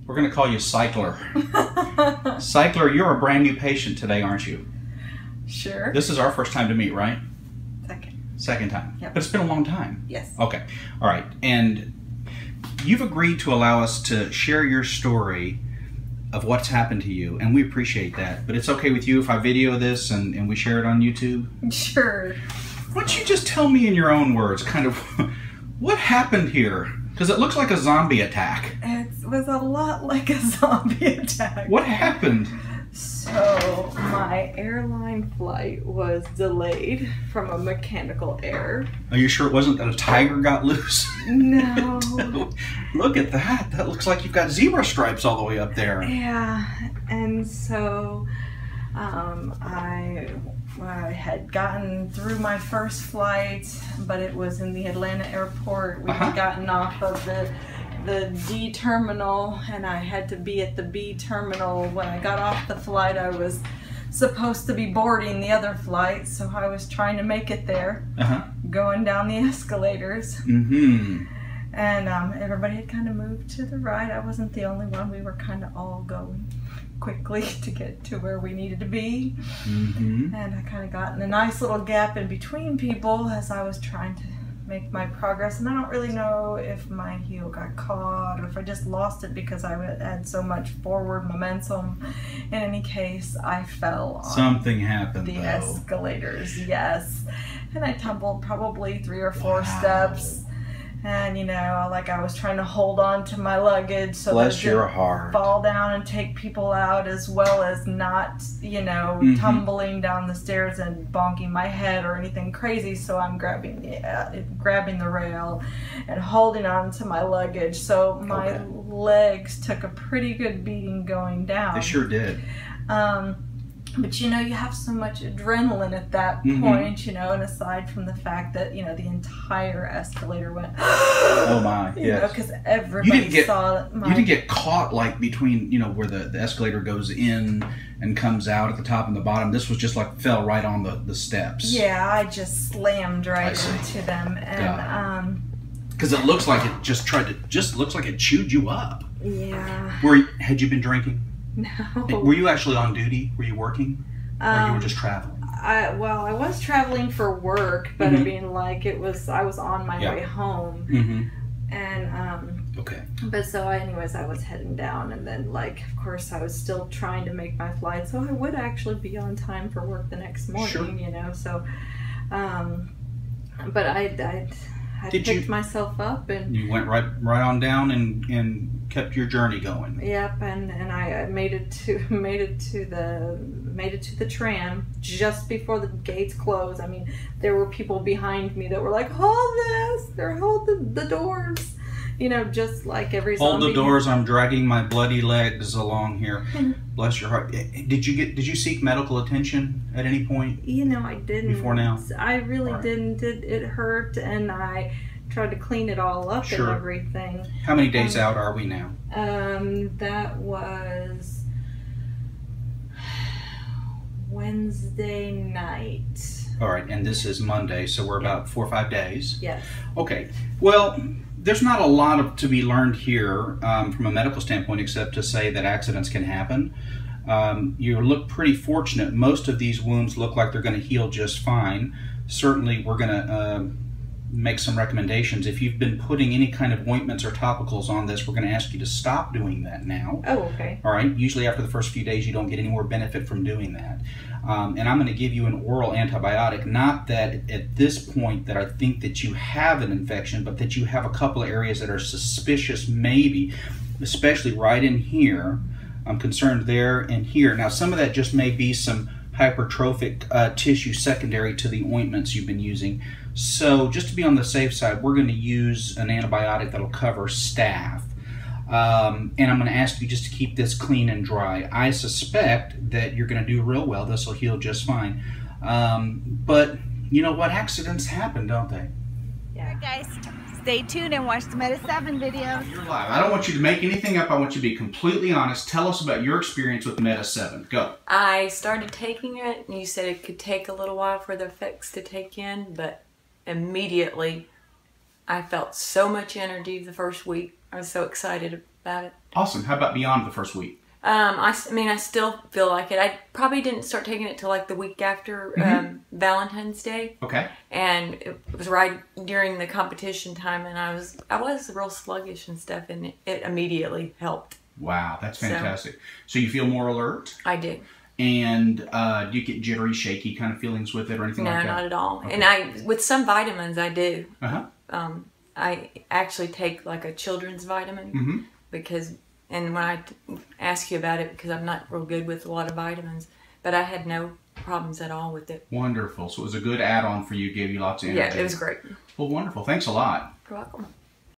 We're going to call you Cycler. Cycler, you're a brand new patient today, aren't you? Sure. This is our first time to meet, right? Second. Second time. Yep. But it's been a long time. Yes. Okay. All right. And you've agreed to allow us to share your story of what's happened to you, and we appreciate that. But it's okay with you if I video this and we share it on YouTube? Sure. Why don't you just tell me in your own words, kind of, what happened here? Because it looks like a zombie attack. It was a lot like a zombie attack. What happened? So, my airline flight was delayed from a mechanical error. Are you sure it wasn't that a tiger got loose? No. Look at that. That looks like you've got zebra stripes all the way up there. Yeah, and so I had gotten through my first flight, but it was in the Atlanta airport. We had gotten off of the D terminal, and I had to be at the B terminal. When I got off the flight, I was supposed to be boarding the other flight, so I was trying to make it there, going down the escalators. And everybody had kind of moved to the right. I wasn't the only one. We were kind of all going quickly to get to where we needed to be. And I kind of got in a nice little gap in between people as I was trying to make my progress. And I don't really know if my heel got caught or if I just lost it because I had so much forward momentum. In any case, I fell on something happened, the though. escalators, yes. And I tumbled probably 3 or 4 steps. And, you know, like I was trying to hold on to my luggage so that it didn't fall down and take people out, as well as not, you know, tumbling down the stairs and bonking my head or anything crazy. So I'm grabbing the rail and holding on to my luggage. So my legs took a pretty good beating going down. They sure did. But, you know, you have so much adrenaline at that point, you know, and aside from the fact that, you know, the entire escalator went, oh my, yes. Because everybody saw it. You didn't get caught, like, between, you know, where the escalator goes in and comes out at the top and the bottom. This was just like fell right on the steps. Yeah, I just slammed right into them. And, because it looks like it just looks like it chewed you up. Yeah. Had you been drinking? No. Were you actually on duty? Were you working? Or you were just traveling? I was traveling for work, but I mean, like, I was on my way home. And, but so anyways, I was heading down, and then, like, of course, I was still trying to make my flight, so I would actually be on time for work the next morning, you know, so, but I picked myself up, and you went right on down and kept your journey going. Yep, and I made it to the tram just before the gates closed. I mean, there were people behind me that were like, "Hold this! Hold the doors!" You know, just like every zombie. Hold the doors! I'm dragging my bloody legs along here. Bless your heart. Did you seek medical attention at any point? You know, I didn't. Before now, I really didn't. It hurt, and I tried to clean it all up and everything. How many days out are we now? That was Wednesday night. All right, and this is Monday, so we're about 4 or 5 days. Yes. Okay. Well, there's not a lot to be learned here from a medical standpoint, except to say that accidents can happen. You look pretty fortunate. Most of these wounds look like they're going to heal just fine. Certainly, we're going to make some recommendations. If you've been putting any kind of ointments or topicals on this, we're going to ask you to stop doing that now. Oh, okay. All right. Usually after the first few days, you don't get any more benefit from doing that. And I'm going to give you an oral antibiotic. Not that at this point that I think that you have an infection, but that you have a couple of areas that are suspicious, maybe, especially right in here. I'm concerned there and here. Now, some of that just may be some hypertrophic tissue secondary to the ointments you've been using. So just to be on the safe side, we're going to use an antibiotic that'll cover staph. And I'm going to ask you just to keep this clean and dry. I suspect that you're going to do real well. This will heal just fine. But you know what? Accidents happen, don't they? Yeah. All right, guys, stay tuned and watch the Meta 7 videos. You're live. I don't want you to make anything up. I want you to be completely honest. Tell us about your experience with Meta 7. Go. I started taking it, and you said it could take a little while for the effects to take in, but immediately I felt so much energy the first week. I was so excited about it. Awesome. How about beyond the first week? I mean, I still feel like it. I probably didn't start taking it till like the week after Valentine's Day. Okay. And it was right during the competition time, and I was real sluggish and stuff, and it immediately helped. Wow, that's fantastic. So you feel more alert? I do. And do you get jittery, shaky kind of feelings with it or anything like that? No, not at all. Okay. And with some vitamins, I do. Uh-huh. I actually take like a children's vitamin because, and when I ask you about it, because I'm not real good with a lot of vitamins, but I had no problems at all with it. Wonderful. So it was a good add-on for you, gave you lots of energy. Yeah, it was great. Well, wonderful. Thanks a lot. You're welcome.